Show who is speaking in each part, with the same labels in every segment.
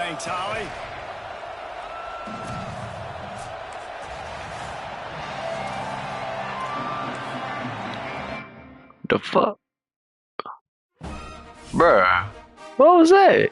Speaker 1: Thanks, Holly.
Speaker 2: The fuck? Bruh. What was that?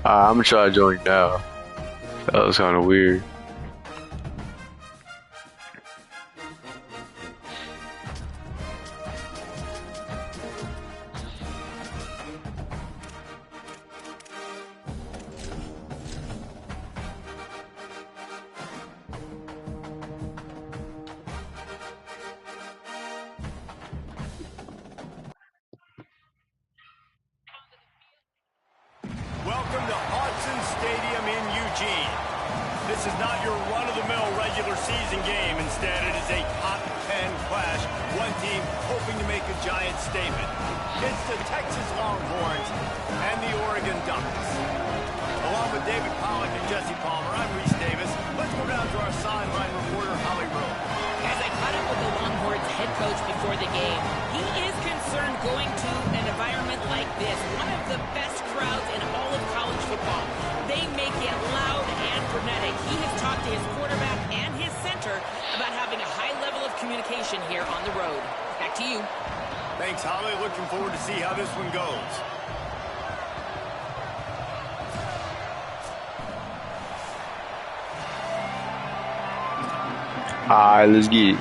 Speaker 2: I'm gonna try to join now. That was kind of weird.
Speaker 1: Welcome to Autzen Stadium in Eugene. This is not your run-of-the-mill regular season game. Instead, it is a top 10 clash. One team hoping to make a giant statement. It's the Texas Longhorns and the Oregon Ducks. Along with David Pollack and Jesse Palmer, I'm Reese Davis. Let's go down to our sideline reporter, Holly Rowe.
Speaker 3: As I caught up with the Longhorns head coach before the game, he is concerned going to an environment like this, one of the best crowds in all of college football. They make it loud and frenetic. He has talked to his quarterback and his center about having a high level of communication here on the road. Back to you.
Speaker 1: Thanks, Holly. Looking forward to see how this one goes.
Speaker 2: Alright, let's get it.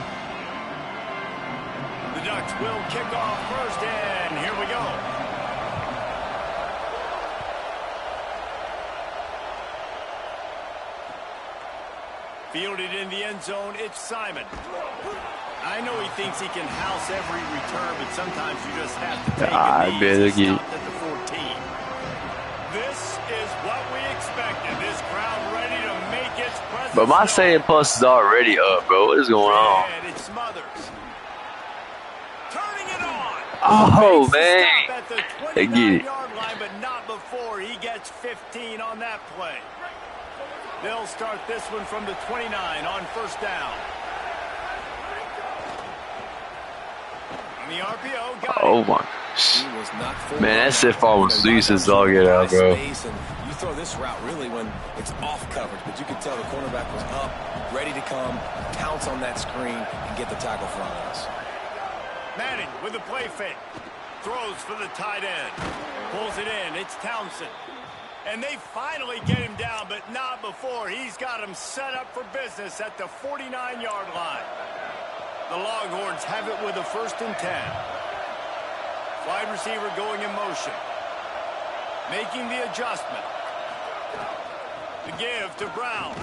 Speaker 1: The Ducks will kick off first, and here we go. Fielded in the end zone, it's Simon. I know he thinks he can house every return, but sometimes you just have to take it easy. Stopped at the 14. This is what we expected. This crowd ready to make its presence.
Speaker 2: But my saying plus is already up, bro. What is going on?
Speaker 1: And it smothers. Turning it on.
Speaker 2: Oh, man. They get it.
Speaker 1: Line, but not before he gets 15 on that play. They'll start this one from the 29 on first down. On the RPO, got
Speaker 2: oh my. Man, that's if I was Lisa's all get out, bro.
Speaker 4: You throw this route really when it's off coverage, but you can tell the cornerback was up, ready to come, pounce on that screen, and get the tackle for us.
Speaker 1: Manning with a play fake. Throws for the tight end. Pulls it in. It's Townsend. And they finally get him down, but not before. He's got him set up for business at the 49-yard line. The Longhorns have it with a 1st and 10. Wide receiver going in motion. Making the adjustment. The give to Brown.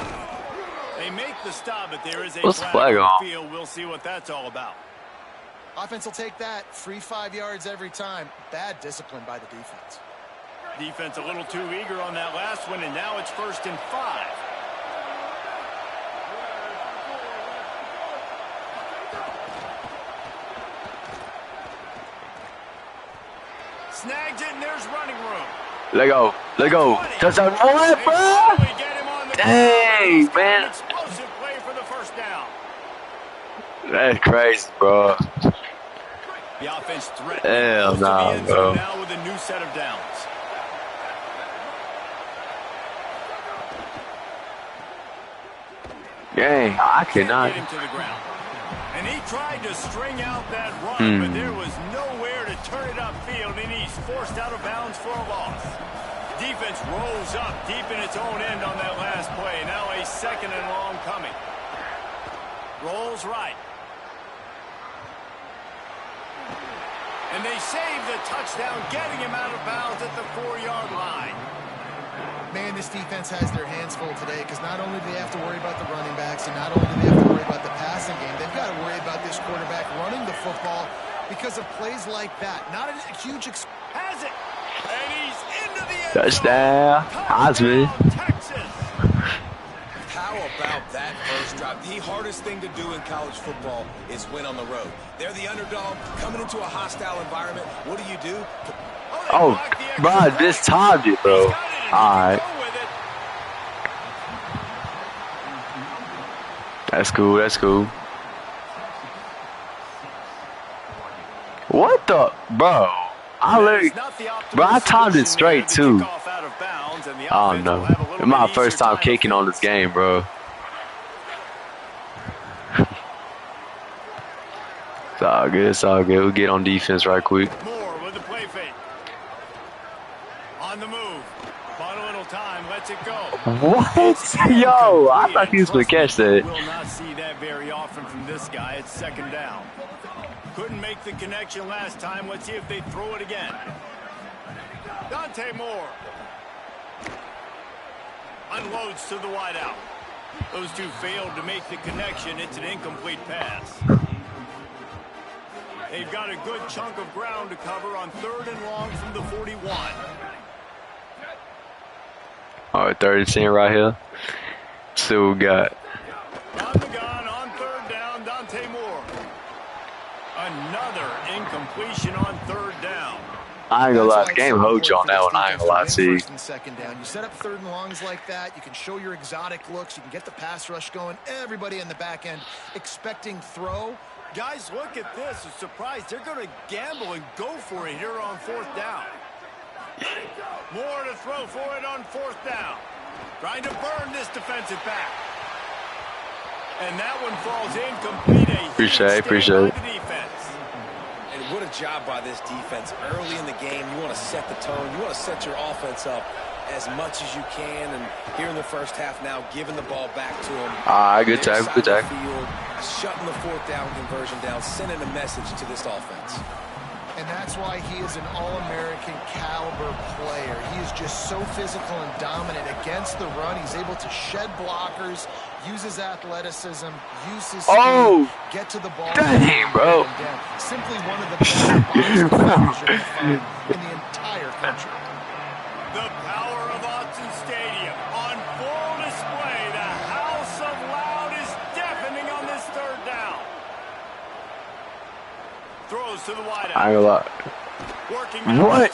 Speaker 1: They make the stop, but there is a flag on the field. We'll see what that's all about.
Speaker 5: Offense will take that. Free 5 yards every time. Bad discipline by the defense.
Speaker 1: Defense a little too eager on that last one, and now it's 1st and 5. Snags it, and there's running room.
Speaker 2: Let go. Let go. Touchdown. What, bro? Dang, man.
Speaker 1: Explosive play for the first down.
Speaker 2: That's crazy, bro.
Speaker 1: The offense threat.
Speaker 2: Hell no, bro.
Speaker 1: Now with a new set of downs.
Speaker 2: Dang, I cannot.
Speaker 1: Get him to the ground. And he tried to string out that run, but there was nowhere to turn it upfield, and he's forced out of bounds for a loss. Defense rolls up deep in its own end on that last play. Now a 2nd and long coming. Rolls right. And they save the touchdown, getting him out of bounds at the 4-yard line.
Speaker 5: Man, this defense has their hands full today because not only do they have to worry about the running backs and not only do they have to worry about the passing game, they've got to worry about this quarterback running the football because of plays like that. Not a huge...
Speaker 1: Has it. And he's into the end
Speaker 2: Touchdown. Osman.
Speaker 1: Texas.
Speaker 4: How about that first drive? The hardest thing to do in college football is win on the road. They're the underdog coming into a hostile environment. What do?
Speaker 2: Oh, bro, this timed it, bro. Alright. That's cool, that's cool. What the? Bro. I timed it straight, too. I don't know. It's my first time kicking on this game, bro. It's all good, it's all good. We'll get on defense right quick.
Speaker 1: Moore with the play fake. On the move. Bought a little time, lets it go.
Speaker 2: What? Yo, I thought he was going to catch that.
Speaker 1: Will not see that very often from this guy. It's second down. Couldn't make the connection last time. Let's see if they throw it again. Dante Moore. Unloads to the wideout. Those two failed to make the connection. It's an incomplete pass. They've got a good chunk of ground to cover on 3rd and long from the 41.
Speaker 2: All right, 3rd and 10 right here. See what we got.
Speaker 1: On the gun, on 3rd down, Dante Moore. Another incompletion on 3rd down.
Speaker 2: I ain't gonna lie, the game holds you on that one. I ain't gonna lie to you.
Speaker 5: Second down. You set up 3rd and longs like that. You can show your exotic looks. You can get the pass rush going. Everybody in the back end expecting throw.
Speaker 1: Guys, look at this. A surprise. They're going to gamble and go for it here on 4th down. More to throw for it on 4th down. Trying to burn this defensive back. And that one falls incomplete.
Speaker 2: Appreciate it.
Speaker 4: And what a job by this defense. Early in the game, you want to set the tone. You want to set your offense up as much as you can. And here in the first half now, giving the ball back to them.
Speaker 2: Good tackle, good tackle.
Speaker 4: Shutting the 4th down conversion down, sending a message to this offense.
Speaker 5: And that's why he is an All-American caliber player. He is just so physical and dominant against the run. He's able to shed blockers, use his athleticism, use his speed, get to the ball.
Speaker 2: Dang, bro.
Speaker 5: Simply one of the best players you're going to find in the entire country.
Speaker 1: The power of Autzen Stadium on full display. The house of loud is deafening on this 3rd down. Throws to the wideout.
Speaker 2: I ain't gonna lie. What?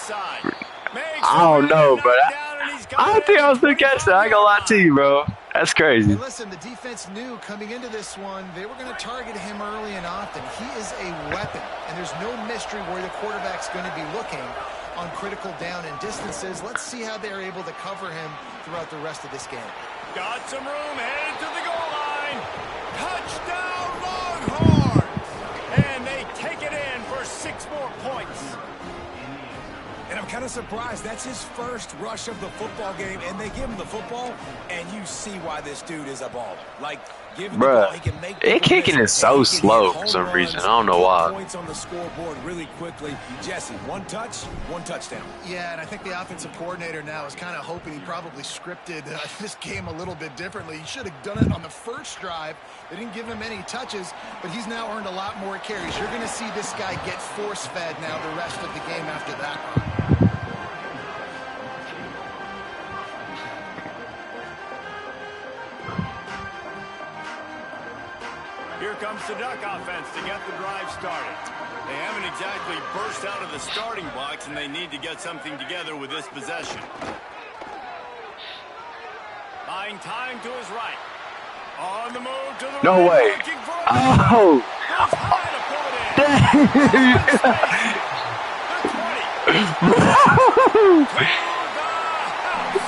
Speaker 2: I don't know, but I think I was gonna catch that. I ain't gonna lie to you, bro. That's crazy.
Speaker 5: And listen, the defense knew coming into this one, they were going to target him early and often. He is a weapon, and there's no mystery where the quarterback's going to be looking on critical down and distances. Let's see how they're able to cover him throughout the rest of this game.
Speaker 1: Got some room, headed to the goal line. Touchdown, Longhorns! And they take it in for 6 more points.
Speaker 4: And I'm kind of surprised. That's his first rush of the football game, and they give him the football, and you see why this dude is a baller. Like, give him the ball, he can make the
Speaker 2: kicking is so slow for some reason. I don't know why.
Speaker 4: Points on the scoreboard really quickly. Jesse, 1 touch, 1 touchdown.
Speaker 5: Yeah, and I think the offensive coordinator now is kind of hoping he probably scripted this game a little bit differently. He should have done it on the first drive. They didn't give him any touches, but he's now earned a lot more carries. You're going to see this guy get force-fed now the rest of the game after that run.
Speaker 1: Here comes the Duck offense to get the drive started. They haven't exactly burst out of the starting blocks, and they need to get something together with this possession. Buying time to his right. On the move to the right.
Speaker 2: No way. Oh.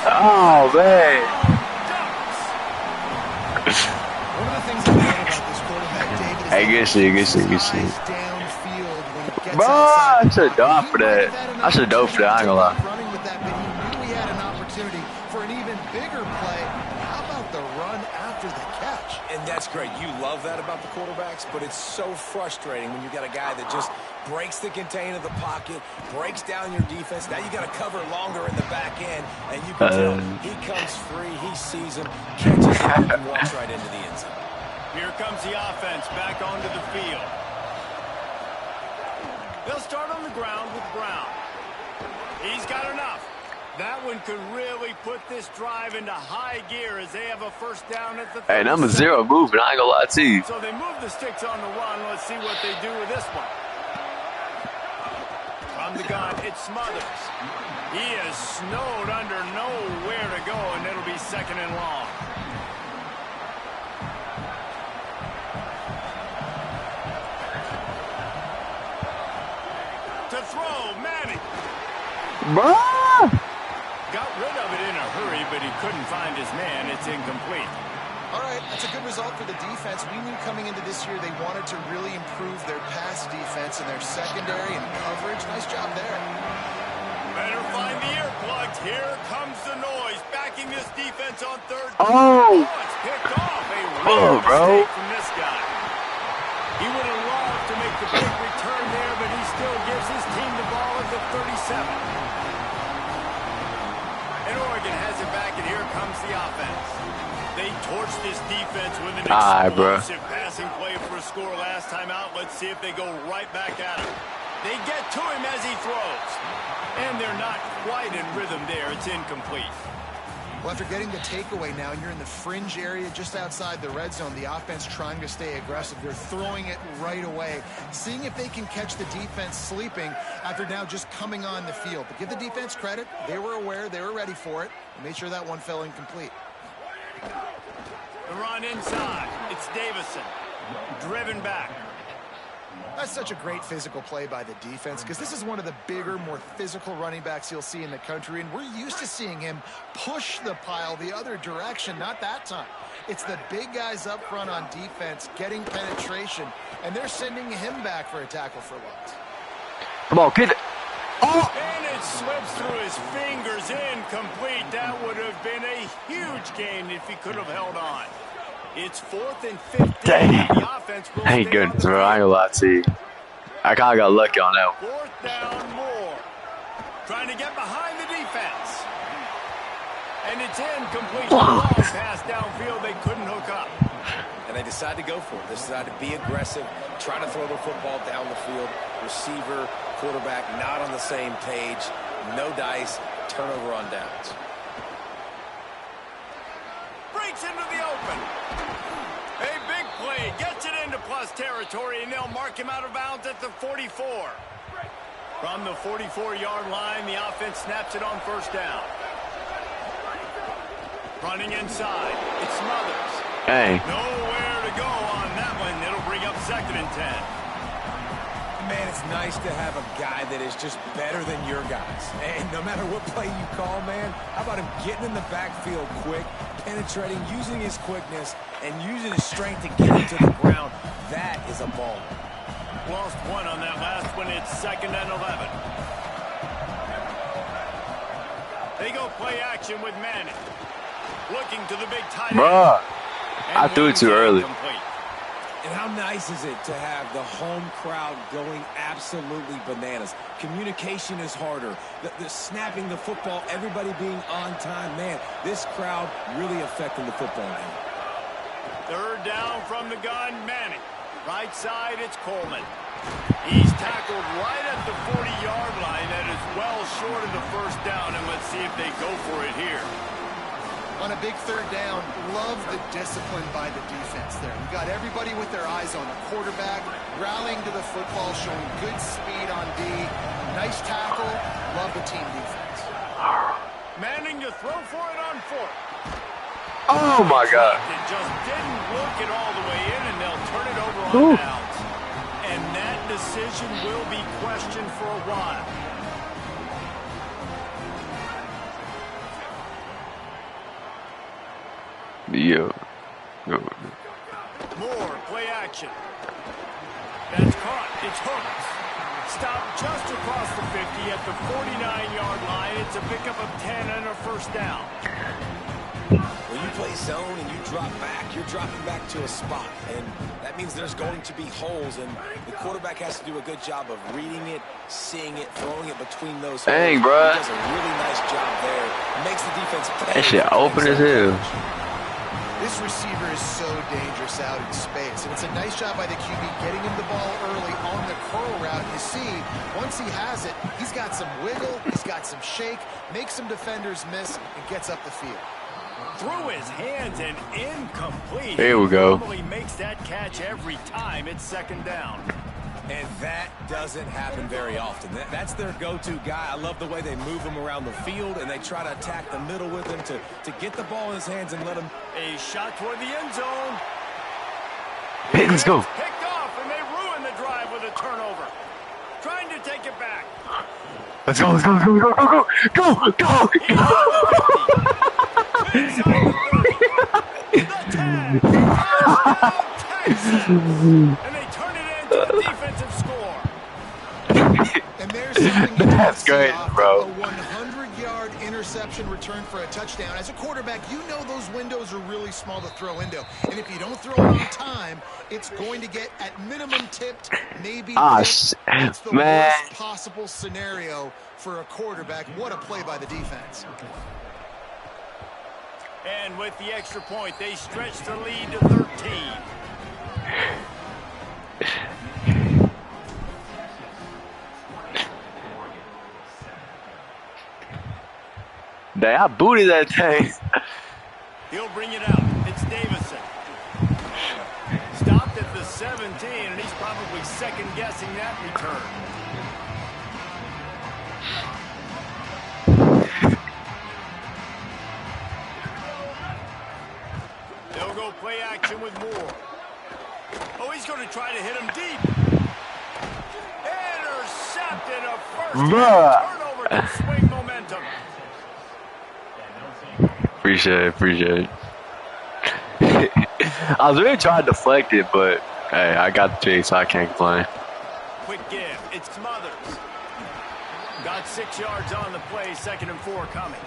Speaker 2: Oh, man.
Speaker 5: One of the things I love about this quarterback, David, is
Speaker 2: Hey, good shit. Bro, I should have done for that. I should have done for that. I ain't gonna lie.
Speaker 5: Running with that, but he knew he had an opportunity for an even bigger play. How about the run after the catch?
Speaker 4: And that's Greg, you love that about the quarterbacks, but it's so frustrating when you got a guy that just breaks the contain of the pocket, breaks down your defense. Now you got to cover longer in the back end, and you can tell he comes free, he sees him, catches him, and walks right into the end zone.
Speaker 1: Here comes the offense back onto the field. They'll start on the ground with Brown. He's got enough. That one could really put this drive into high gear as they have a first down at the 37.
Speaker 2: Hey, number 0 moving. I ain't gonna lie to you.
Speaker 1: So they move the sticks on the run. Let's see what they do with this one. From the gun, it's Smothers. He is snowed under, nowhere to go, and it'll be 2nd and long. To throw, Manning.
Speaker 2: Bruh.
Speaker 1: Got rid of it in a hurry, but he couldn't find his man. It's incomplete.
Speaker 5: All right, that's a good result for the defense. We knew coming into this year they wanted to really improve their pass defense and their secondary and coverage. Nice job there.
Speaker 1: Better find the earplugs. Here comes the noise. Backing this defense on 3rd.
Speaker 2: Oh,
Speaker 1: it's picked off. A rare mistake from this guy. He would have loved to make the big return there, but he still gives his team the ball at the 37. And Oregon has it back, and here comes the offense. They torched this defense with an explosive passing play for a score last time out. Let's see if they go right back at him. They get to him as he throws. And they're not quite in rhythm there. It's incomplete.
Speaker 5: Well, after getting the takeaway now, and you're in the fringe area just outside the red zone, the offense trying to stay aggressive. They're throwing it right away, seeing if they can catch the defense sleeping after now just coming on the field. But give the defense credit. They were aware. They were ready for it. And made sure that one fell incomplete.
Speaker 1: The run inside. It's Davison. Driven back.
Speaker 5: That's such a great physical play by the defense because this is one of the bigger, more physical running backs you'll see in the country, and we're used to seeing him push the pile the other direction. Not that time. It's the big guys up front on defense getting penetration, and they're sending him back for a tackle for loss.
Speaker 2: Come on, get it.
Speaker 1: Oh! And it slips through his fingers, incomplete. That would have been a huge gain if he could have held on. It's 4th and 15.
Speaker 2: Dang.
Speaker 1: The offense will
Speaker 2: Ain't good, bro. I ain't gonna lie to you. I kind of got lucky on that one.
Speaker 1: 4th down, more. Trying to get behind the defense. And it's incomplete. Long pass downfield. They couldn't hook up.
Speaker 4: And they decide to go for it. They decide to be aggressive, try to throw the football down the field. Receiver, quarterback, not on the same page. No dice. Turnover on downs.
Speaker 1: Breaks into the open. A big play. Gets it into plus territory, and they'll mark him out of bounds at the 44. From the 44-yard line, the offense snaps it on 1st down. Running inside. It's Smothers.
Speaker 2: Hey.
Speaker 1: Nowhere to go on that one. It'll bring up 2nd and 10.
Speaker 4: Man, it's nice to have a guy that is just better than your guys. And no matter what play you call, man, how about him getting in the backfield quick, penetrating, using his quickness, and using his strength to get him to the ground. That is a ball.
Speaker 1: Lost one on that last one. It's 2nd and 11. They go play action with Manning. Looking to the big tight end.
Speaker 2: Bruh, I threw it too early.
Speaker 1: Complete.
Speaker 4: And how nice is it to have the home crowd going absolutely bananas? Communication is harder. The snapping the football, everybody being on time. Man, this crowd really affecting the football game.
Speaker 1: 3rd down from the gun, Manning. Right side, it's Coleman. He's tackled right at the 40-yard line. That is well short of the 1st down, and let's see if they go for it here.
Speaker 5: On a big 3rd down, love the discipline by the defense there. You got everybody with their eyes on the quarterback, rallying to the football, showing good speed on D. Nice tackle. Love the team defense.
Speaker 1: Manning to throw for it on 4th.
Speaker 2: Oh, my God.
Speaker 1: It just didn't look it all the way in, and they'll turn it over on downs. And that decision will be questioned for a while.
Speaker 2: Yeah.
Speaker 1: Moore, play action. That's caught. It's hooked. Stopped just across the 50 at the 49-yard line. It's a pickup of 10 and a 1st down.
Speaker 4: When you play zone and you drop back, you're dropping back to a spot. And that means there's going to be holes. And the quarterback has to do a good job of reading it, seeing it, throwing it between those holes.
Speaker 2: Dang, bro.
Speaker 4: He does a really nice job there. Makes the defense pay.
Speaker 2: That shit open as hell.
Speaker 5: This receiver is so dangerous out in space, and it's a nice job by the QB getting him the ball early on the curl route. You see, once he has it, he's got some wiggle, he's got some shake, makes some defenders miss, and gets up the field.
Speaker 1: Through his hands and incomplete.
Speaker 2: Here we go.
Speaker 1: He normally makes that catch every time it's second down.
Speaker 4: And that doesn't happen very often. That's their go-to guy. I love the way they move him around the field, and they try to attack the middle with him to get the ball in his hands and let him.
Speaker 1: A shot toward the end zone.
Speaker 2: Let's go.
Speaker 1: Picked off, and they ruin the drive with a turnover. Trying to take it back.
Speaker 2: Let's go, let's go, let's go, go, go, go, go, go.
Speaker 1: And they turn it into a defensive score.
Speaker 5: And there's something
Speaker 2: That's great, bro.
Speaker 5: A 100-yard interception return for a touchdown. As a quarterback, you know those windows are really small to throw into. And if you don't throw it on time, it's going to get at minimum tipped, maybe it's the worst possible scenario for a quarterback. What a play by the defense.
Speaker 1: And with the extra point, they stretch the lead to 13.
Speaker 2: Dang, I booted that thing.
Speaker 1: He'll bring it out. It's Davison. Stopped at the 17, and he's probably second-guessing that return. They'll go play action with Moore. Oh, he's going to try to hit him deep. Intercepted a first turnover to swing momentum.
Speaker 2: Appreciate it. I was really trying to deflect it, but hey, I got the pick, so I can't complain.
Speaker 1: Quick give. It's Smothers. Got 6 yards on the play, 2nd and 4 coming.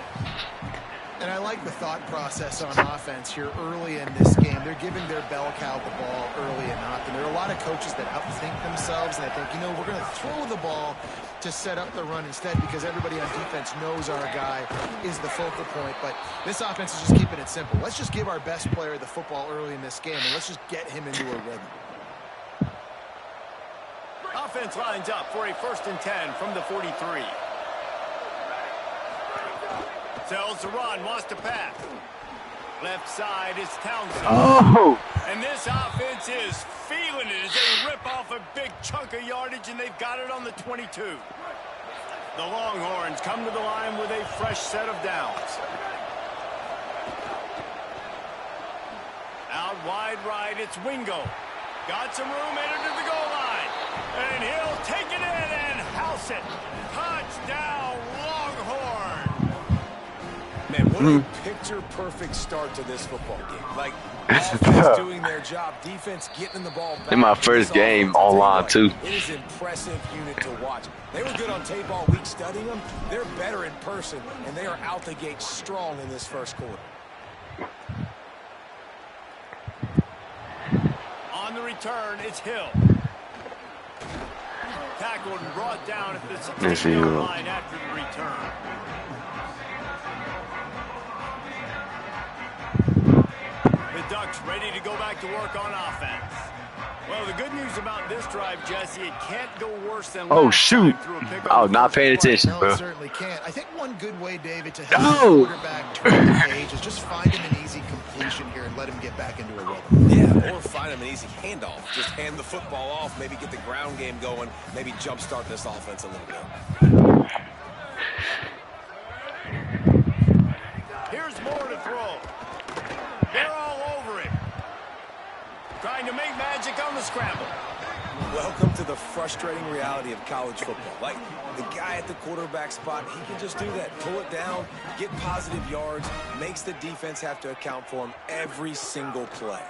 Speaker 5: And I like the thought process on offense here early in this game. They're giving their bell cow the ball early and often. There are a lot of coaches that outthink themselves, and they think, you know, we're going to throw the ball to set up the run instead because everybody on defense knows our guy is the focal point. But this offense is just keeping it simple. Let's just give our best player the football early in this game, and let's just get him into a rhythm.
Speaker 1: Offense lines up for a 1st and 10 from the 43. Tells to run, wants to pass. Left side is Townsend.
Speaker 2: Oh!
Speaker 1: And this offense is feeling it as they rip off a big chunk of yardage, and they've got it on the 22. The Longhorns come to the line with a fresh set of downs. Out wide right, it's Wingo. Got some room, entered to the goal line. And he'll take it in and house it. Touchdown, Longhorn.
Speaker 4: Man, what a picture-perfect start to this football game. Like, offense doing their job, defense getting the ball back.
Speaker 2: In my first game online, too.
Speaker 4: It is an impressive unit to watch. They were good on tape all week studying them. They're better in person, and they are out the gate strong in this first quarter.
Speaker 1: On the return, it's Hill. Tackled and brought down at the 16-yard line after the return. The Ducks ready to go back to work on offense. Well, the good news about this drive, Jesse, it can't go worse than
Speaker 2: oh, shoot. I was not paying attention,
Speaker 5: no,
Speaker 2: bro.
Speaker 5: it certainly can't. I think one good way, David, to help the quarterback turn the page is just find him an easy completion here and let him get back into a rhythm.
Speaker 4: Yeah, or find him an easy handoff. Just hand the football off, maybe get the ground game going, maybe jumpstart this offense a little bit.
Speaker 1: Here's Moore to throw. They're all over him. Trying to make magic on the scramble.
Speaker 4: Welcome to the frustrating reality of college football. Like, the guy at the quarterback spot, he can just do that. Pull it down, get positive yards, makes the defense have to account for him every single play.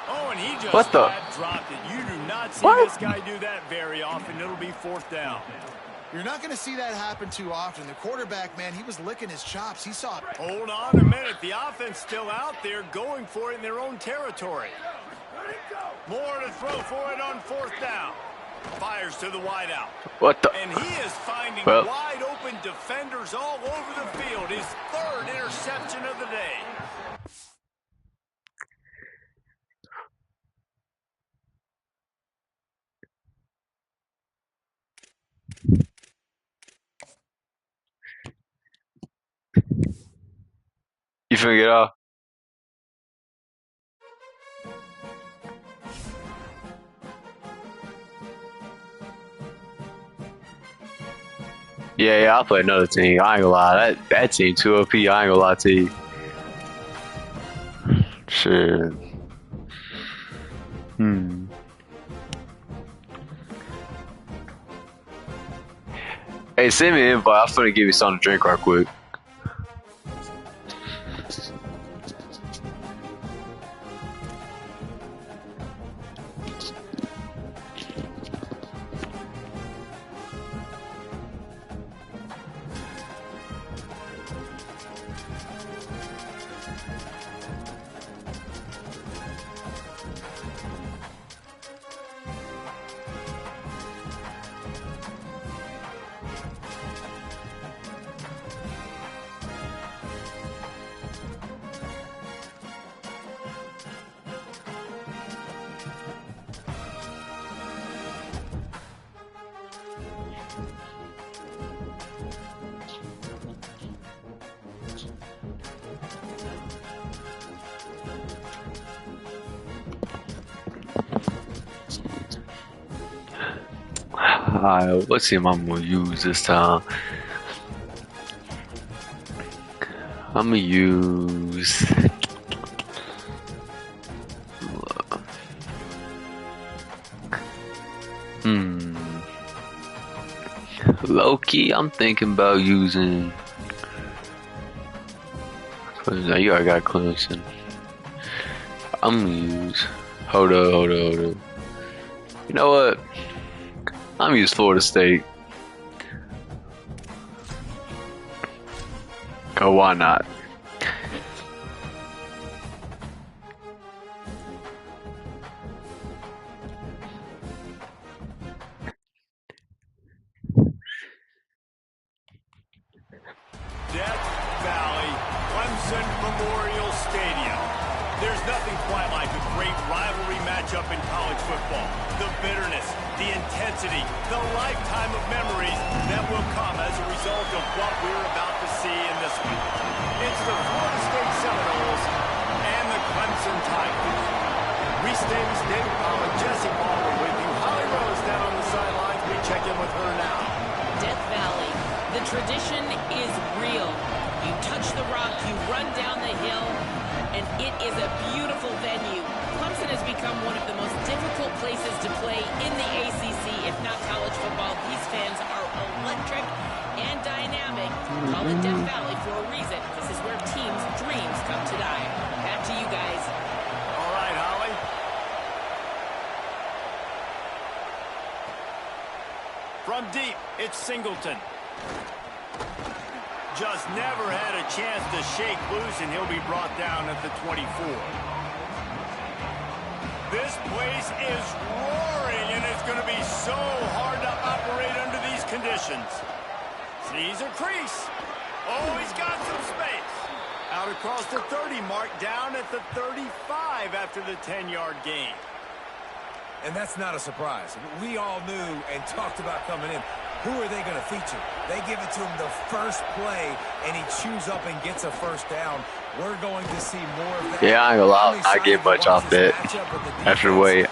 Speaker 1: Oh, and he just
Speaker 2: dropped
Speaker 1: it. You do not see this guy do that very often. It'll be 4th down.
Speaker 5: You're not going to see that happen too often. The quarterback, man, he was licking his chops. He saw it.
Speaker 1: Hold on a minute. The offense still out there going for it in their own territory. More to throw for it on 4th down. Fires to the wideout.
Speaker 2: What the?
Speaker 1: And he is finding wide open defenders all over the field. His 3rd interception of the day.
Speaker 2: You figure it out? Yeah, I'll play another team. I ain't gonna lie. That team 2 OP, I ain't gonna lie to you. Shit. Hey, send me an invite. I'm finna give you something to drink right quick. Alright, what team I'm gonna use this time? I'm gonna use low-key, I'm thinking about using you already got Clemson. I'm gonna use hold up. You know what? I'm gonna use Florida State. Oh, why not?
Speaker 1: Death Valley, Clemson Memorial Stadium. There's nothing quite like a great rivalry matchup in college football. The bitterness, the intensity, the lifetime of memories that will come as a result of what we're about to see in this one. It's the Florida State Seminoles and the Clemson Tigers. Reese Davis, David Ball, and Jesse Ball with you. Holly Rose down on the sidelines. We check in with her now.
Speaker 3: Death Valley, the tradition is real. You touch the rock, you run down the hill, and it is a beautiful venue. Clemson has become one of the most difficult places to play in the ACC, if not college football. These fans are electric and dynamic. Call it Death Valley for a reason. This is where teams' dreams come to die. Back to you guys.
Speaker 1: All right, Holly. From deep, it's Singleton. Just never had a chance to shake loose, and he'll be brought down at the 24. This place is roaring, and it's going to be so hard to operate under these conditions. Sees a crease. Oh, he's got some space. Out across the 30 mark, down at the 35 after the 10-yard gain.
Speaker 4: And that's not a surprise. We all knew and talked about coming in. Who are they going to feature? They give it to him the first play, and he chews up and gets a first down. We're going to see more of that.
Speaker 2: Yeah, I ain't gonna lie. I get much off that after the way.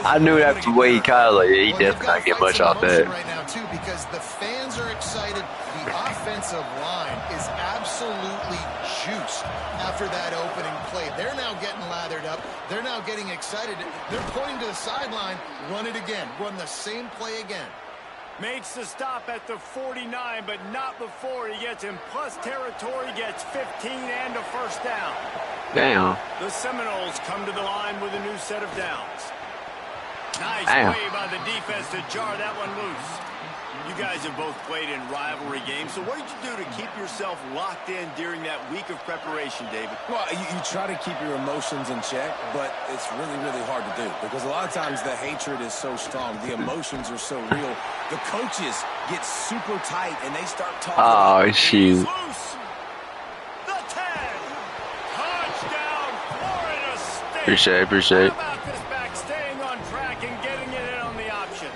Speaker 2: I knew after the way he kind of like, yeah, he definitely not get much off that.
Speaker 5: Right now too, because the fans are excited. The offensive line is absolutely juiced after that opening play. They're now getting lathered up. They're now getting excited. They're pointing to the sideline. Run it again. Run the same play again.
Speaker 1: Makes the stop at the 49, but not before he gets in plus territory, gets 15 and a first down.
Speaker 2: Damn.
Speaker 1: The Seminoles come to the line with a new set of downs. Nice
Speaker 2: Damn.
Speaker 1: play by the defense to jar that one loose. You guys have both played in rivalry games, so what did you do to keep yourself locked in during that week of preparation, David?
Speaker 4: Well, you try to keep your emotions in check, but it's really, really hard to do because a lot of times the hatred is so strong. The emotions are so real. The coaches get super tight, and they start talking
Speaker 2: Oh,
Speaker 1: He's
Speaker 2: shoot.
Speaker 1: loose. The 10. Touchdown, Florida State.
Speaker 2: Appreciate.
Speaker 1: How about this back staying on track and getting it in on the option?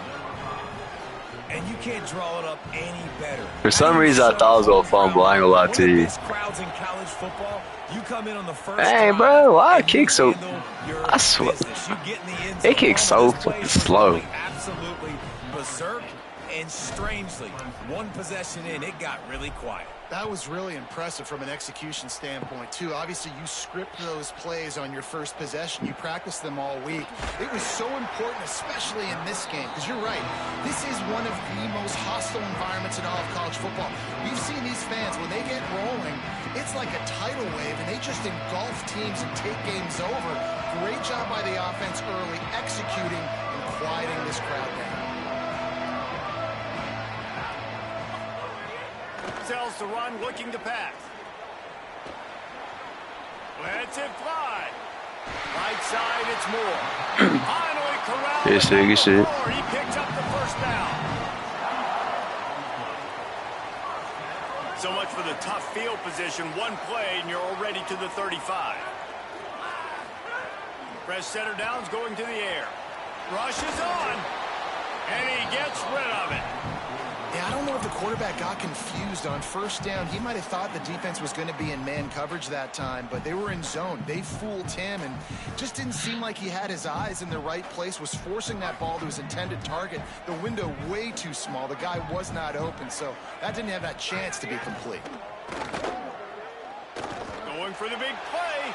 Speaker 4: And you can't draw it up any better.
Speaker 2: For some reason, I thought I was gonna fumble. I ain't gonna lie to you.
Speaker 4: One of the best crowds in college football. You come in on the first
Speaker 2: Hey,
Speaker 4: drive
Speaker 2: bro, why
Speaker 4: and
Speaker 2: kick
Speaker 4: you
Speaker 2: so?
Speaker 4: handle your
Speaker 2: I swear,
Speaker 4: business. You get in the end
Speaker 2: they
Speaker 4: zone.
Speaker 2: kick so
Speaker 4: This play is
Speaker 2: slow.
Speaker 4: going absolutely berserk, and strangely, one possession in, it got really quiet.
Speaker 5: That was really impressive from an execution standpoint, too. Obviously, you script those plays on your first possession. You practice them all week. It was so important, especially in this game, because you're right. This is one of the most hostile environments in all of college football. We've seen these fans, when they get rolling, it's like a tidal wave, and they just engulf teams and take games over. Great job by the offense early, executing and quieting this crowd down.
Speaker 1: Tells to run, looking to pass. Lets it fly. Right side, it's Moore. Finally corralled.
Speaker 2: Good shit.
Speaker 1: He picks up the first down. So much for the tough field position. One play, and you're already to the 35. Press center downs, going to the air. Rush is on. And he gets rid of it.
Speaker 5: Yeah, I don't know if the quarterback got confused on first down. He might have thought the defense was going to be in man coverage that time, but they were in zone. They fooled him and just didn't seem like he had his eyes in the right place, was forcing that ball to his intended target. The window way too small. The guy was not open, so that didn't have that chance to be complete.
Speaker 1: Going for the big play.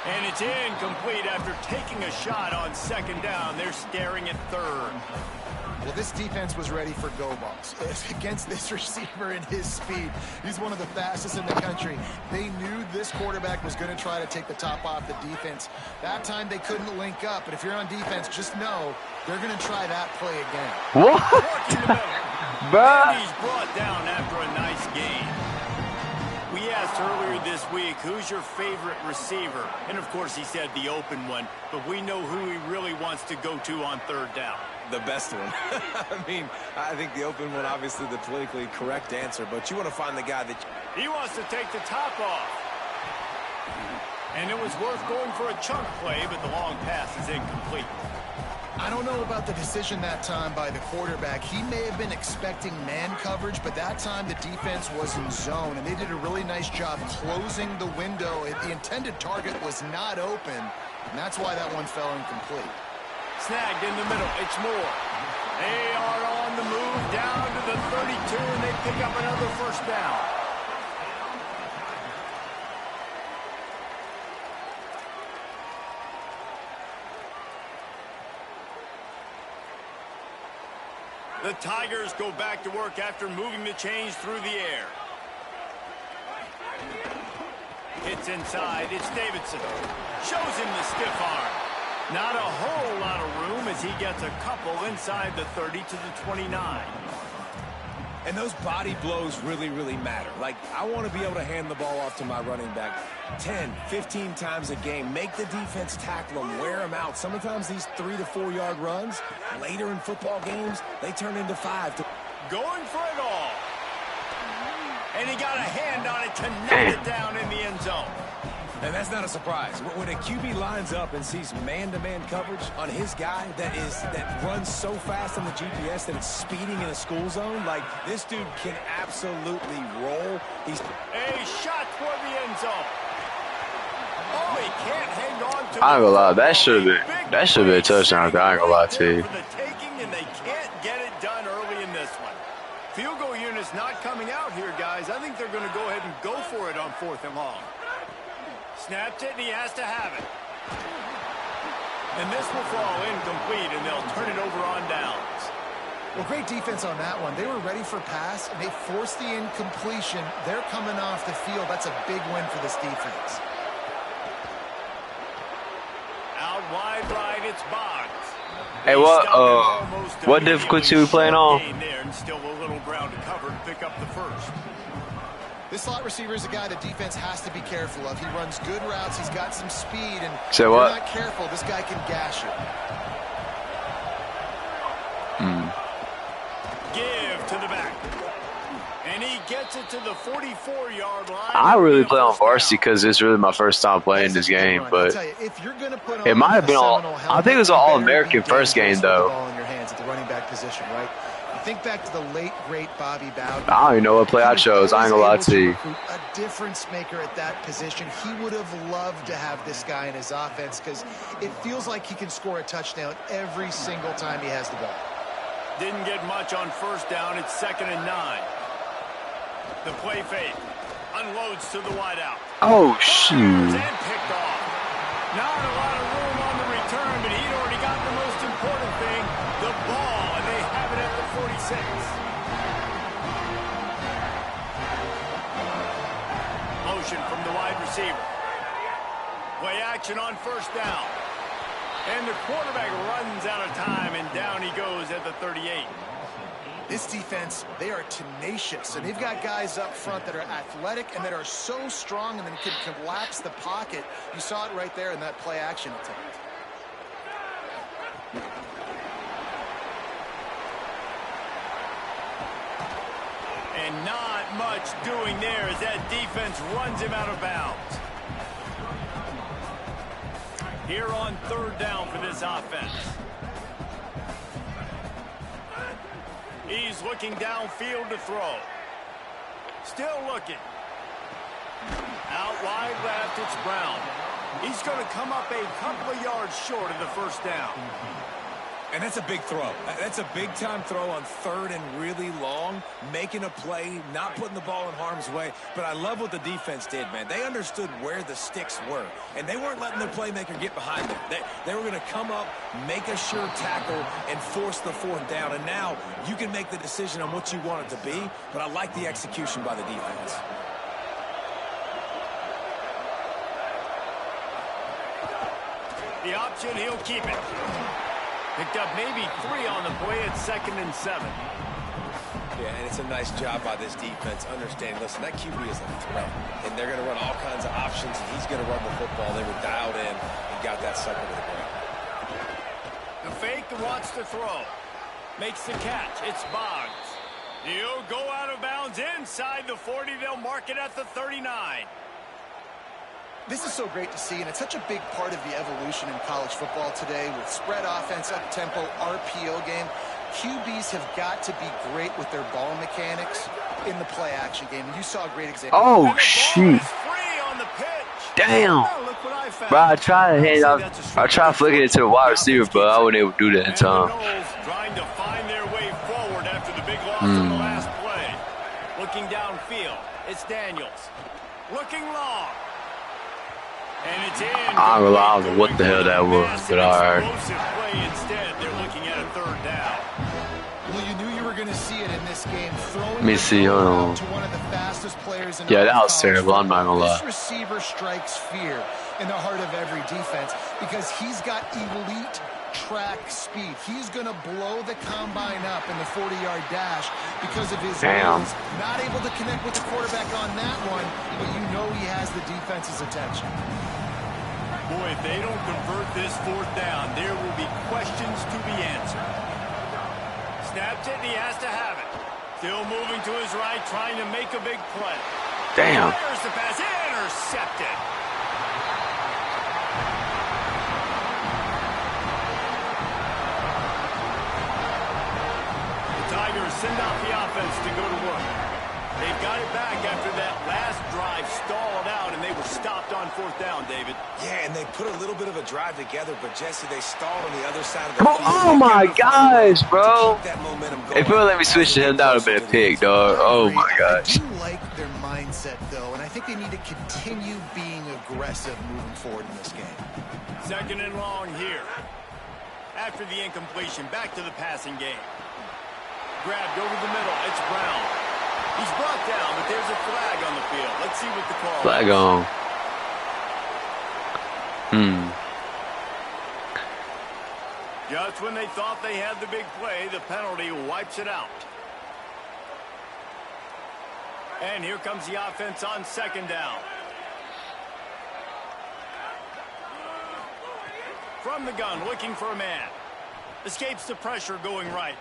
Speaker 1: And it's incomplete after taking a shot on second down. They're staring at third.
Speaker 5: Well, this defense was ready for go balls. Against this receiver and his speed, he's one of the fastest in the country. They knew this quarterback was going to try to take the top off the defense. That time they couldn't link up, but if you're on defense, just know they're going to try that play again.
Speaker 2: What?
Speaker 1: And he's brought down after a nice game. We asked earlier this week, who's your favorite receiver? And, of course, he said the open one, but we know who he really wants to go to on third down.
Speaker 4: The best one. I mean, I think the open one, obviously the politically correct answer, but you want to find the guy that...
Speaker 1: He wants to take the top off. And it was worth going for a chunk play, but the long pass is incomplete.
Speaker 5: I don't know about the decision that time by the quarterback. He may have been expecting man coverage, but that time the defense was in zone, and they did a really nice job closing the window. The intended target was not open, and that's why that one fell incomplete.
Speaker 1: Snagged in the middle. It's Moore. They are on the move down to the 32, and they pick up another first down. The Tigers go back to work after moving the chains through the air. Hits inside. It's Davidson. Shows him the stiff arm. Not a whole lot of room as he gets a couple inside the 30 to the 29.
Speaker 4: And those body blows really, really matter. Like, I want to be able to hand the ball off to my running back 10, 15 times a game. Make the defense tackle them, wear them out. Sometimes these 3 to 4 yard runs, later in football games, they turn into 5 to...
Speaker 1: Going for it all. And he got a hand on it to knock it down in the end zone.
Speaker 4: And that's not a surprise. When a QB lines up and sees man-to-man coverage on his guy that runs so fast on the GPS that it's speeding in a school zone, like, this dude can absolutely roll. He's
Speaker 1: a shot toward the end zone. Oh, he can't hang on to
Speaker 2: I ain't gonna lie, that should have been a touchdown. I ain't gonna lie to you.
Speaker 1: For the taking, and they can't get it done early in this one. Field goal unit's not coming out here, guys. I think they're going to go ahead and go for it on 4th and long. Snapped it, and he has to have it. And this will fall incomplete, and they'll turn it over on downs.
Speaker 5: Well, great defense on that one. They were ready for pass, and they forced the incompletion. They're coming off the field. That's a big win for this defense.
Speaker 1: Out wide right, it's Boggs.
Speaker 2: Hey, what difficulty we playing on?
Speaker 1: Still a little ground to cover to pick up the first.
Speaker 5: This slot receiver is a guy the defense has to be careful of. He runs good routes. He's got some speed, and if you're not careful, this guy can gash you.
Speaker 1: Give to the back. And he gets it to the 44-yard line.
Speaker 2: I really play on varsity because it's really my first time playing this game, but it might have been I think it was an All-American first game, though.
Speaker 5: Think back to the late, great Bobby Bowden.
Speaker 2: I don't even know what play I chose. I ain't gonna lie to you.
Speaker 5: A difference maker at that position. He would have loved to have this guy in his offense because it feels like he can score a touchdown every single time he has the ball.
Speaker 1: Didn't get much on first down. It's 2nd and 9. The play fake. Unloads to the wideout.
Speaker 2: Oh, shoot.
Speaker 1: And picked off. Not a lot of room on the return, but he'd already got the most important thing, the ball, and they have it at the 46. Motion from the wide receiver. Play action on first down. And the quarterback runs out of time, and down he goes at the 38.
Speaker 5: This defense, they are tenacious, and they've got guys up front that are athletic and that are so strong and then can collapse the pocket. You saw it right there in that play action attempt.
Speaker 1: And not much doing there as that defense runs him out of bounds. Here on 3rd down for this offense. He's looking downfield to throw. Still looking. Out wide left, it's Brown. He's going to come up a couple of yards short of the first down.
Speaker 4: And that's a big throw. That's a big-time throw on 3rd and really long, making a play, not putting the ball in harm's way. But I love what the defense did, man. They understood where the sticks were, and they weren't letting their playmaker get behind them. They were going to come up, make a sure tackle, and force the 4th down. And now you can make the decision on what you want it to be, but I like the execution by the defense.
Speaker 1: The option, he'll keep it. Picked up maybe 3 on the play at 2nd and 7.
Speaker 4: Yeah, and it's a nice job by this defense. Understand, listen, that QB is a threat, and they're going to run all kinds of options, and he's going to run the football. They were dialed in and got that sucker to the ground.
Speaker 1: The fake wants to throw. Makes the catch. It's Boggs. He'll go out of bounds inside the 40. They'll mark it at the 39.
Speaker 5: This is so great to see, and it's such a big part of the evolution in college football today with spread offense, up-tempo, RPO game. QBs have got to be great with their ball mechanics in the play-action game. And you saw a great example.
Speaker 2: Oh, shoot. Damn. Bro, I tried to hand off. I tried flicking it to the wide receiver, but I wasn't able to do that in time.
Speaker 1: Trying to find their way forward after the big loss in the last play. Looking downfield, it's Daniels. Looking long. And it's in.
Speaker 2: I don't know what the hell that was, but all right.
Speaker 1: Play instead. They're looking at a 3rd down.
Speaker 5: Well, you knew you were going to see it in this game.
Speaker 2: Let me see. Hold on.
Speaker 5: To one of the fastest players in
Speaker 2: yeah, that was terrible. I'm not gonna lie.
Speaker 5: This receiver strikes fear in the heart of every defense because he's got elite track speed. He's going to blow the combine up in the 40-yard dash because of his wheels. Not able to connect with the quarterback on that one, but you know he has the defense's attention.
Speaker 1: Boy, if they don't convert this 4th down, there will be questions to be answered. Snaps it, and he has to have it. Still moving to his right, trying to make a big play.
Speaker 2: Damn.
Speaker 1: There's the pass, intercepted. Tigers send out the offense to go to work. They've got it back after that last drive stalled out, and they were stopped on 4th down, David.
Speaker 4: Yeah, and they put a little bit of a drive together, but Jesse, they stalled on the other side of the field.
Speaker 2: Oh my gosh, bro.
Speaker 4: If
Speaker 2: it would let me switch to him, that would have been a pick, dog. Oh my gosh.
Speaker 5: I do like their mindset, though, and I think they need to continue being aggressive moving forward in this game.
Speaker 1: 2nd and long here. After the incompletion, back to the passing game. Grabbed over the middle. It's Brown. He's brought down, but there's a flag on the field. Let's see what the call is.
Speaker 2: Flag on.
Speaker 1: Just when they thought they had the big play, the penalty wipes it out. And here comes the offense on second down. From the gun, looking for a man. Escapes the pressure going right.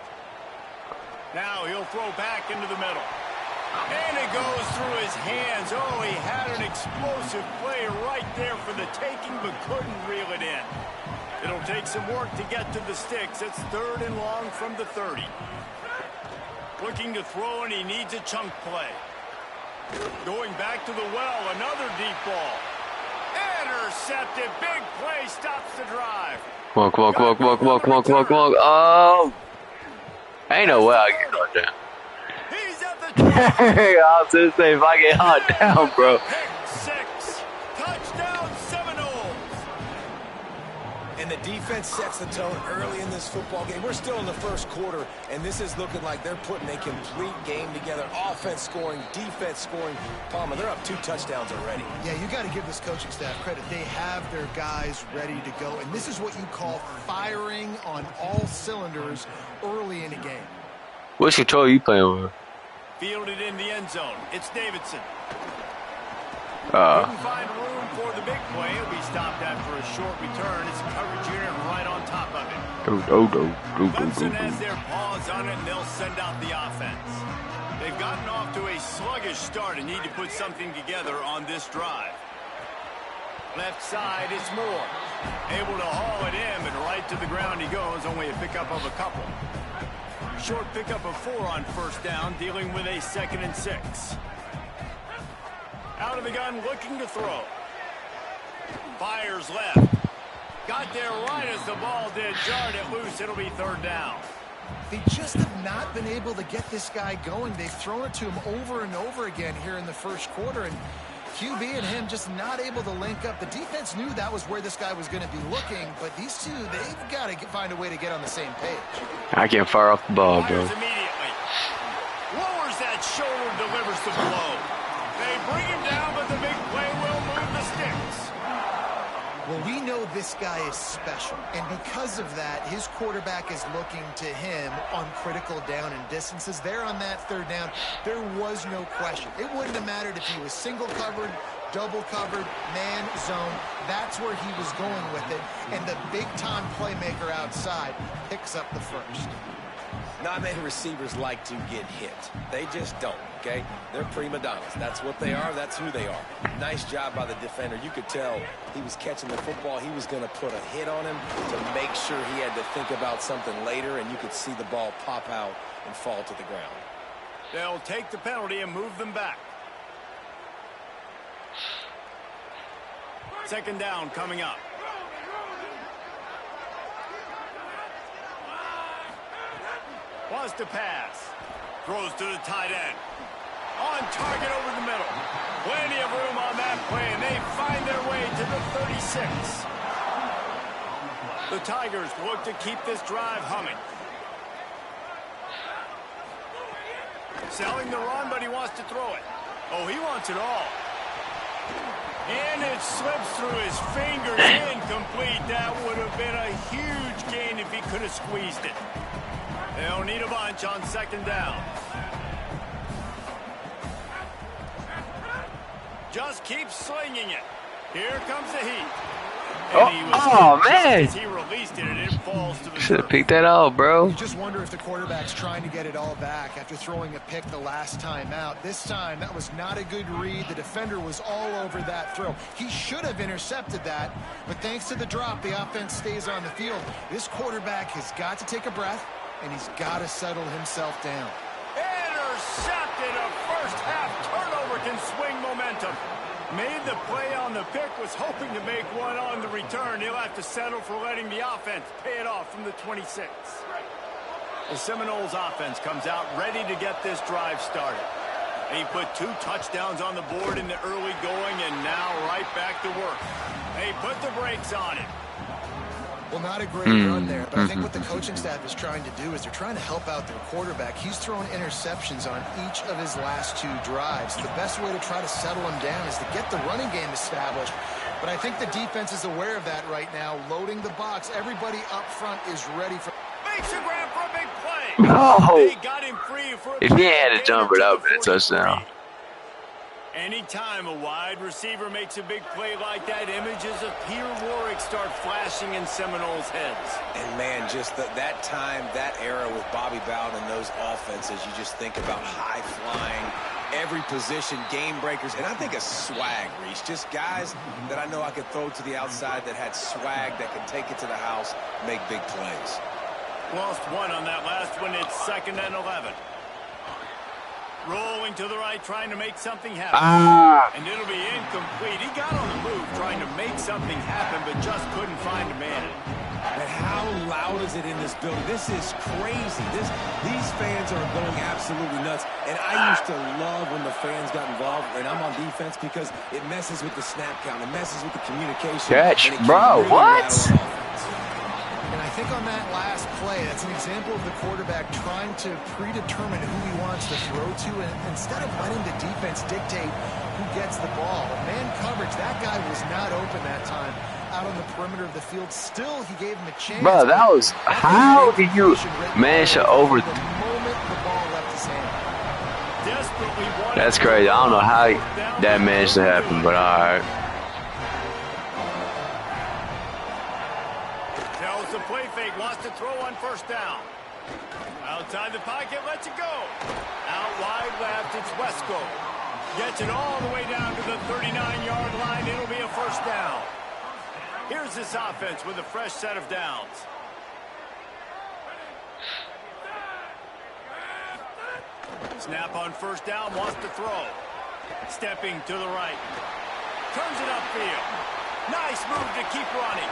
Speaker 1: Now he'll throw back into the middle. And it goes through his hands. Oh, he had an explosive play right there for the taking, but couldn't reel it in. It'll take some work to get to the sticks. It's 3rd and long from the 30. Looking to throw, and he needs a chunk play. Going back to the well, another deep ball. Intercepted. Big play stops the drive.
Speaker 2: Come on, come on, come on, come on, come on, come on, come on, come on. Oh! Ain't no way I get knocked down.
Speaker 1: He's at the 20.
Speaker 2: I was gonna say if I get hot down, bro.
Speaker 1: Pick 6. Touchdown Seminoles.
Speaker 4: And the defense sets the tone early in this football game. We're still in the first quarter, and this is looking like they're putting a complete game together. Offense scoring, defense scoring. Palmer, they're up 2 touchdowns already.
Speaker 5: Yeah, you got to give this coaching staff credit. They have their guys ready to go, and this is what you call firing on all cylinders early in a game.
Speaker 2: Which control you playing with?
Speaker 1: Fielded in the end zone. It's Davidson. Couldn't find room for the big play. He'll be stopped after a short return. It's a coverage unit right on top of it. Clemson has their paws on it, and they'll send out the offense. They've gotten off to a sluggish start and need to put something together on this drive. Left side, it's Moore. Able to haul it in, but right to the ground he goes. Only a pickup of a couple. Short pickup of 4 on first down, dealing with a 2nd and 6. Out of the gun, looking to throw. Fires left. Got there right as the ball did. Jarred it loose. It'll be 3rd down.
Speaker 5: They just have not been able to get this guy going. They've thrown it to him over and over again here in the first quarter, and QB and him just not able to link up. The defense knew that was where this guy was going to be looking, but these two, they've got to find a way to get on the same page.
Speaker 2: I can't fire off the ball, bro.
Speaker 1: Fires immediately. Lowers that shoulder, delivers the blow. They bring him down, but the big play will move the sticks.
Speaker 5: Well, we know this guy is special, and because of that, his quarterback is looking to him on critical down and distances. There on that 3rd down, there was no question. It wouldn't have mattered if he was single covered, double covered, man, zone. That's where he was going with it, and the big-time playmaker outside picks up the first.
Speaker 4: Not many receivers like to get hit. They just don't, okay? They're prima donnas. That's what they are. That's who they are. Nice job by the defender. You could tell he was catching the football. He was going to put a hit on him to make sure he had to think about something later, and you could see the ball pop out and fall to the ground.
Speaker 1: They'll take the penalty and move them back. 2nd down coming up. Wants to pass. Throws to the tight end. On target over the middle. Plenty of room on that play, and they find their way to the 36. The Tigers look to keep this drive humming. Selling the run, but he wants to throw it. Oh, he wants it all. And it slips through his fingers. Incomplete. That would have been a huge gain if he could have squeezed it. They'll need a bunch on 2nd down. Just keep slinging it. Here comes the heat.
Speaker 2: Man.
Speaker 1: As he released it, and it falls to the
Speaker 2: Should have
Speaker 1: turf.
Speaker 2: picked that out, bro.
Speaker 5: You just wonder if the quarterback's trying to get it all back after throwing a pick the last time out. This time, that was not a good read. The defender was all over that throw. He should have intercepted that, but thanks to the drop, the offense stays on the field. This quarterback has got to take a breath, and he's got to settle himself down.
Speaker 1: Intercepted. A first-half turnover can swing momentum. Made the play on the pick, was hoping to make one on the return. He'll have to settle for letting the offense pay it off from the 26. The Seminoles offense comes out ready to get this drive started. He put 2 touchdowns on the board in the early going, and now right back to work. They put the brakes on it.
Speaker 5: Well, not a great run there, but I think what the coaching staff is trying to do is they're trying to help out their quarterback. He's thrown interceptions on each of his last 2 drives. The best way to try to settle him down is to get the running game established. But I think the defense is aware of that right now, loading the box. Everybody up front is ready for...
Speaker 1: Makes a grab for a big play.
Speaker 2: No.
Speaker 1: They got him free for a
Speaker 2: If he
Speaker 1: big
Speaker 2: had a
Speaker 1: gainer
Speaker 2: jumper,
Speaker 1: to
Speaker 2: that
Speaker 1: the
Speaker 2: would have been a touchdown.
Speaker 1: 43. Anytime a wide receiver makes a big play like that, images of Peter Warwick start flashing in Seminoles' heads.
Speaker 4: And, man, just that time, that era with Bobby Bowden and those offenses, you just think about high-flying, every position, game breakers, and I think a swag, Reese. Just guys that I know I could throw to the outside that had swag that could take it to the house, make big plays.
Speaker 1: Lost one on that last one. It's 2nd and 11. Rolling to the right, trying to make something happen. And it'll be incomplete. He got on the move trying to make something happen, but just couldn't find a man.
Speaker 4: And how loud is it in this building? This is crazy. These fans are going absolutely nuts. And I used to love when the fans got involved, and I'm on defense, because it messes with the snap count. It messes with the communication.
Speaker 2: Catch,
Speaker 4: and it
Speaker 2: bro,
Speaker 4: really
Speaker 2: what?
Speaker 4: rattles on offense.
Speaker 5: And I think on that last play, that's an example of the quarterback trying to predetermine who he wants to throw to, and instead of letting the defense dictate who gets the ball. Man coverage, that guy was not open that time out on the perimeter of the field. Still, he gave him a chance.
Speaker 2: Bro, that was... How did you manage to over...
Speaker 5: The moment the ball left his hand.
Speaker 1: That's
Speaker 2: crazy. I don't know how that managed to happen, but all right.
Speaker 1: Tells the play fake, wants to throw on 1st down. Outside the pocket, lets it go. Out wide left, it's Wesco. Gets it all the way down to the 39-yard line. It'll be a 1st down. Here's this offense with a fresh set of downs. Snap on 1st down, wants to throw. Stepping to the right. Turns it upfield. Nice move to keep running.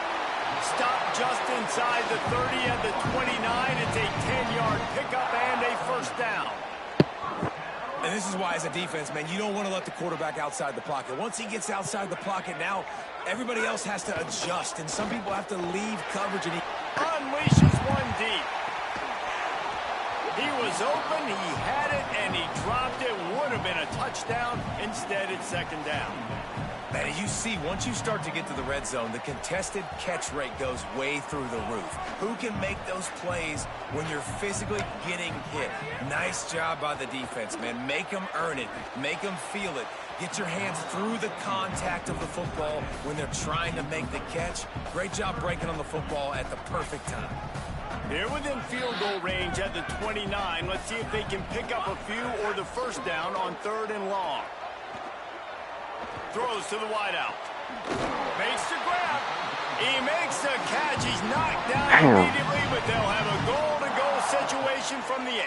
Speaker 1: Stop just inside the 30 and the 29. It's a 10-yard pickup and a 1st down.
Speaker 4: And this is why, as a defense, man, you don't want to let the quarterback outside the pocket. Once he gets outside the pocket, now everybody else has to adjust, and some people have to leave coverage. And he
Speaker 1: unleashes one deep. He was open, he had it, and he dropped it. Would have been a touchdown. Instead, it's 2nd down.
Speaker 4: Man, you see, once you start to get to the red zone, the contested catch rate goes way through the roof. Who can make those plays when you're physically getting hit? Nice job by the defense, man. Make them earn it. Make them feel it. Get your hands through the contact of the football when they're trying to make the catch. Great job breaking on the football at the perfect time.
Speaker 1: They're within field goal range at the 29. Let's see if they can pick up a few or the 1st down on 3rd and long. Throws to the wideout. Makes the grab. He makes the catch. He's knocked down immediately, but they'll have a goal-to-goal situation from the 8.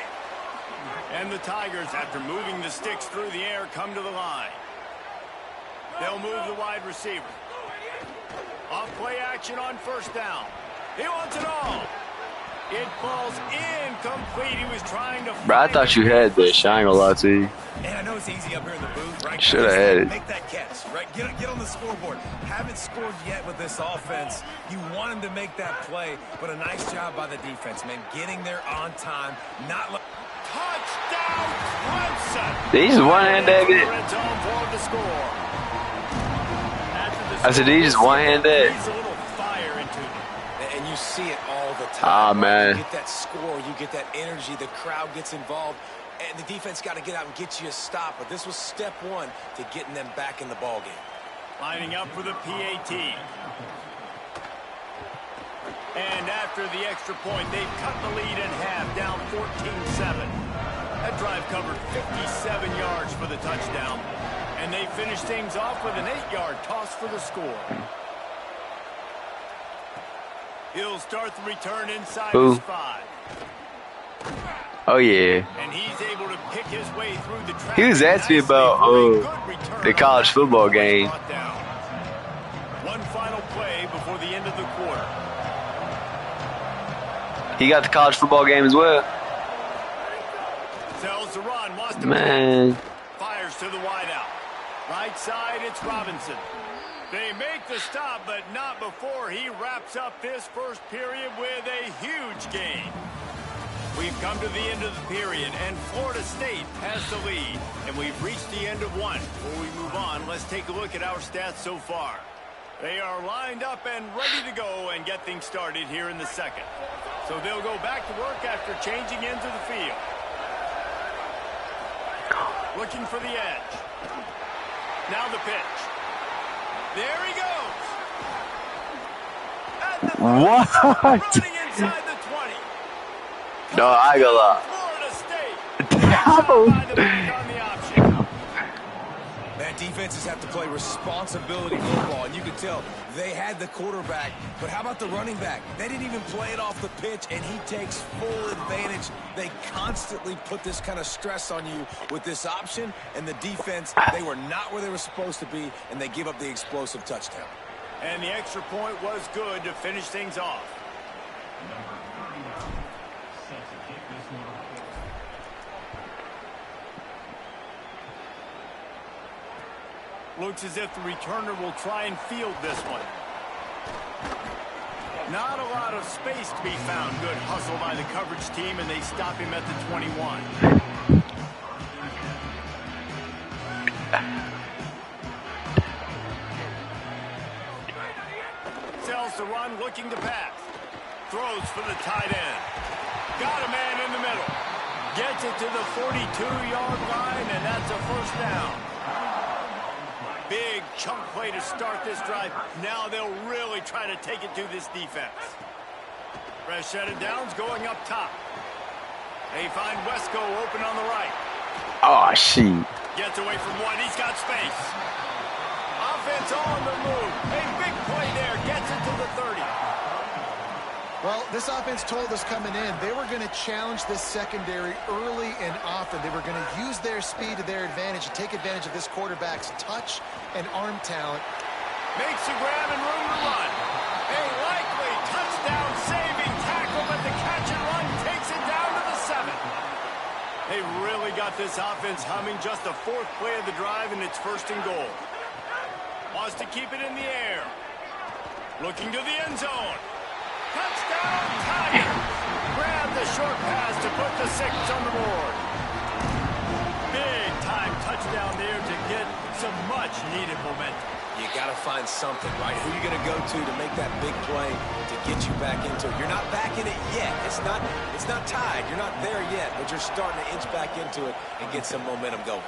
Speaker 1: And the Tigers, after moving the sticks through the air, come to the line. They'll move the wide receiver. Off play action on 1st down. He wants it all. It falls incomplete. He was trying to...
Speaker 2: Bro, I thought you had this. I ain't gonna lie to you.
Speaker 4: And I know it's easy up here in the booth, right?
Speaker 2: Should have had it.
Speaker 4: Make that catch, right? Get on the scoreboard. Haven't scored yet with this offense. You want him to make that play, but a nice job by the defense, man. Getting there on time, not...
Speaker 1: Touchdown, Clemson!
Speaker 2: Did he just one-hand that bit? I said, did he just one-hand that?
Speaker 1: He's a little fire into it.
Speaker 4: And you see it all the time.
Speaker 2: Ah, man.
Speaker 4: You get that score, you get that energy, the crowd gets involved, and the defense got to get out and get you a stop. But this was step 1 to getting them back in the ballgame.
Speaker 1: Lining up for the PAT. And after the extra point, they've cut the lead in half, down 14-7. That drive covered 57 yards for the touchdown. And they finished things off with an 8-yard toss for the score. He'll start the return inside his 5.
Speaker 2: Oh, yeah.
Speaker 1: And he's able to pick his way through the traffic.
Speaker 2: He was asking me about the college football game.
Speaker 1: One final play before the end of the quarter.
Speaker 2: He got the college football game as well.
Speaker 1: Tells the run, wants to
Speaker 2: Man.
Speaker 1: fires to the wideout. Right side, it's Robinson. They make the stop, but not before he wraps up this first period with a huge gain. We've come to the end of the period, and Florida State has the lead. And we've reached the end of one. Before we move on, let's take a look at our stats so far. They are lined up and ready to go and get things started here in the second. So they'll go back to work after changing into the field. Looking for the edge. Now the pitch. There he goes. At the
Speaker 2: What?
Speaker 1: running inside the 20.
Speaker 2: No, I ain't gonna lie.
Speaker 1: Florida State.
Speaker 2: No.
Speaker 1: By the back on the option.
Speaker 4: Man, defenses have to play responsibility football, and you can tell they had the quarterback, but how about the running back? They didn't even play it off the pitch, and he takes full advantage. They constantly put this kind of stress on you with this option, and the defense, they were not where they were supposed to be, and they give up the explosive touchdown.
Speaker 1: And the extra point was good to finish things off. Looks as if the returner will try and field this one. Not a lot of space to be found. Good hustle by the coverage team, and they stop him at the 21. Sells the run, looking to pass. Throws for the tight end. Got a man in the middle. Gets it to the 42-yard line, and that's a first down. Big chunk play to start this drive. Now they'll really try to take it to this defense. Fresh set of downs going up top. They find Wesco open on the right.
Speaker 2: Oh, shoot.
Speaker 1: Gets away from one. He's got space. Offense on the move. A big play there. Gets it to the 30.
Speaker 5: Well, this offense told us coming in they were going to challenge this secondary early and often. They were going to use their speed to their advantage and take advantage of this quarterback's touch and arm talent.
Speaker 1: Makes a grab and room to run. A likely touchdown-saving tackle, but the catch and run takes it down to the 7. They really got this offense humming. Just the 4th play of the drive, and it's 1st and goal. Wants to keep it in the air. Looking to the end zone. Touchdown, Tigers! Grab the short pass to put the 6 on the board. Big time touchdown there to get some much-needed momentum.
Speaker 4: You got to find something, right? Who are you going to go to make that big play to get you back into it? You're not back in it yet. It's not tied. You're not there yet, but you're starting to inch back into it and get some momentum going.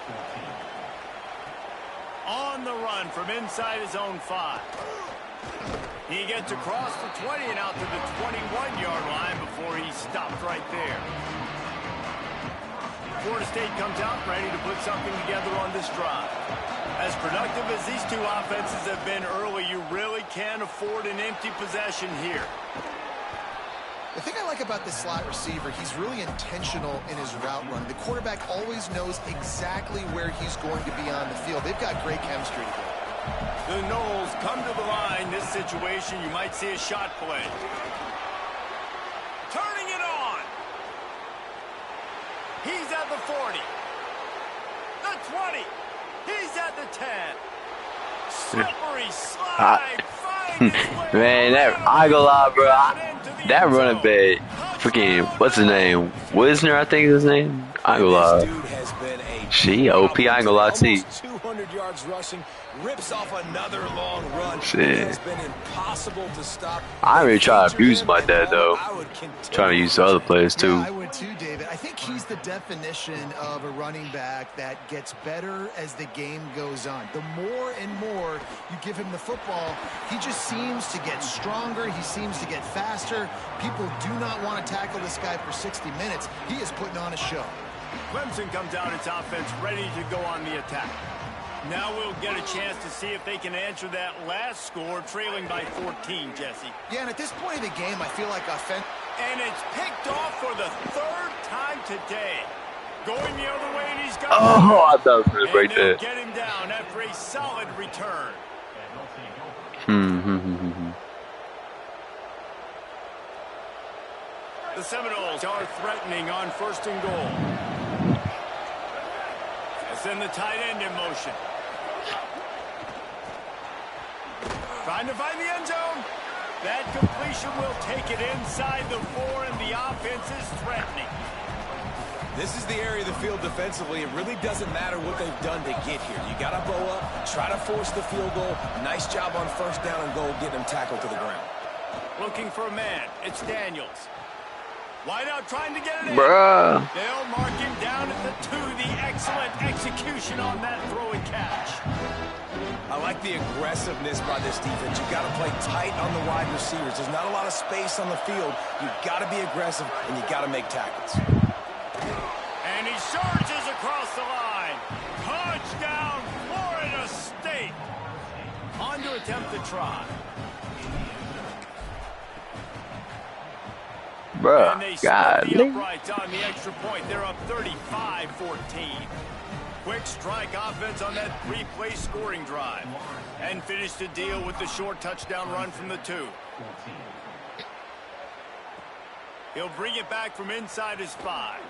Speaker 1: On the run from inside his own 5. He gets across the 20 and out to the 21-yard line before he stopped right there. Florida State comes out ready to put something together on this drive. As productive as these two offenses have been early, you really can't afford an empty possession here.
Speaker 5: The thing I like about this slot receiver, he's really intentional in his route run. The quarterback always knows exactly where he's going to be on the field. They've got great chemistry together.
Speaker 1: The Knowles come to the line. This situation, you might see a shot play. Turning it on. He's at the 40. The 20. He's at the 10. Slippery slide.
Speaker 2: Man, I go lie, bro. That running back, freaking, what's his name? Wisner, I think is his name. I ain't gonna lie. She OP, I ain't gonna lie to you.
Speaker 4: 200 yards rushing, rips off another long run.
Speaker 2: Shit.
Speaker 4: It has been impossible to stop.
Speaker 2: I ain't really trying to abuse my dad, though. Trying to use the other players, too.
Speaker 5: Yeah, I would too, David. I think he's the definition of a running back that gets better as the game goes on. The more and more you give him the football, he just seems to get stronger. He seems to get faster. People do not want to tackle this guy for 60 minutes. He is putting on a show.
Speaker 1: Clemson comes out its offense ready to go on the attack. Now we'll get a chance to see if they can answer that last score, trailing by 14, Jesse.
Speaker 5: Yeah, and at this point of the game, I feel like offense.
Speaker 1: And it's picked off for the 3rd time today. Going the other way, and he's got
Speaker 2: Oh, I thought it was right there.
Speaker 1: Get him down after a solid return. The Seminoles are threatening on 1st and goal. Send the tight end in motion. Trying to find the end zone. That completion will take it inside the 4, and the offense is threatening.
Speaker 4: This is the area of the field defensively. It really doesn't matter what they've done to get here. You got to bow up, try to force the field goal. Nice job on first down and goal, getting them tackled to the ground.
Speaker 1: Looking for a man. It's Daniels. Wide out trying to get it in.
Speaker 2: Bruh.
Speaker 1: They'll mark him down at the 2. The excellent execution on that throw and catch.
Speaker 4: I like the aggressiveness by this defense. You got to play tight on the wide receivers. There's not a lot of space on the field. You got to be aggressive, and you got to make tackles.
Speaker 1: And he surges across the line. Touchdown, Florida State. On to attempt the try.
Speaker 2: Bruh,
Speaker 1: And they
Speaker 2: God.
Speaker 1: score the uprights on the extra point. They're up 35-14. Quick strike offense on that 3-play scoring drive. And finish the deal with the short touchdown run from the 2. He'll bring it back from inside his 5.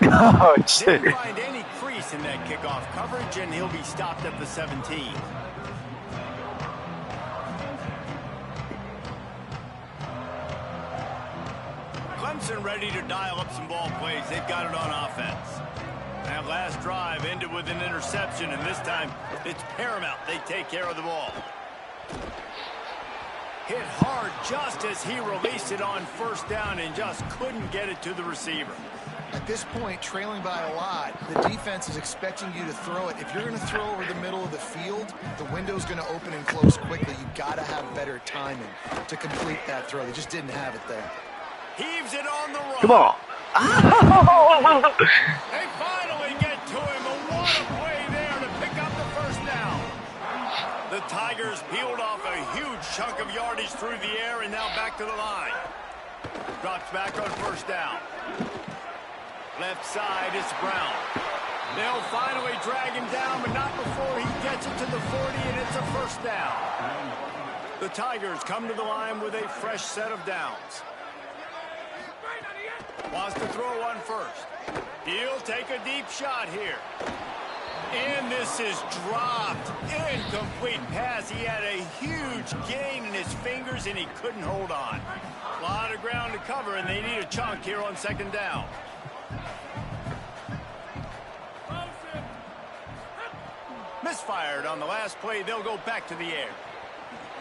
Speaker 2: Oh, shit.
Speaker 1: Didn't find any crease in that kickoff coverage, and he'll be stopped at the 17. Clemson ready to dial up some ball plays. They've got it on offense. That last drive ended with an interception, and this time it's paramount they take care of the ball. Hit hard just as he released it on first down and just couldn't get it to the receiver.
Speaker 5: At this point, trailing by a lot, the defense is expecting you to throw it. If you're going to throw over the middle of the field, the window's going to open and close quickly. You've got to have better timing to complete that throw. They just didn't have it there.
Speaker 1: Heaves it on the run.
Speaker 2: Come on.
Speaker 1: They finally get to him. What a play there to pick up the first down. The Tigers peeled off a huge chunk of yardage through the air and now back to the line. Drops back on first down. Left side, it's Brown. They'll finally drag him down, but not before he gets it to the 40, and it's a first down. The Tigers come to the line with a fresh set of downs. Wants to throw one first. He'll take a deep shot here. And this is dropped. Incomplete pass. He had a huge gain in his fingers, and he couldn't hold on. A lot of ground to cover, and they need a chunk here on second down. Misfired on the last play. They'll go back to the air.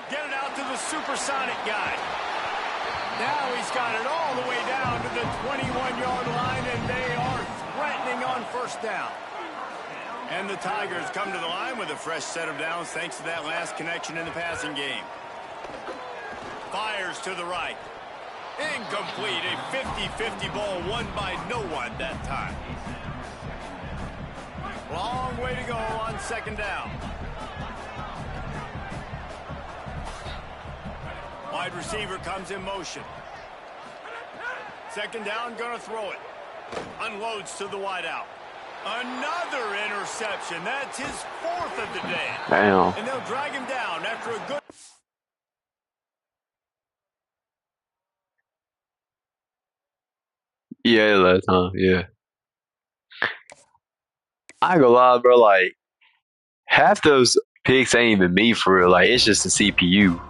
Speaker 1: Get it out to the supersonic guy. Now he's got it all the way down to the 21-yard line, and they are threatening on first down. And the Tigers come to the line with a fresh set of downs thanks to that last connection in the passing game. Fires to the right. Incomplete. A 50-50 ball won by no one that time. Long way to go on second down. Wide receiver comes in motion. Second down, gonna throw it. Unloads to the wideout. Another interception. That's his 4th of the day.
Speaker 2: Damn.
Speaker 1: And they'll drag him down after a good...
Speaker 2: Yeah, last time, yeah. I ain't gonna lie, bro, like, half those picks ain't even me for real. Like, it's just the CPU.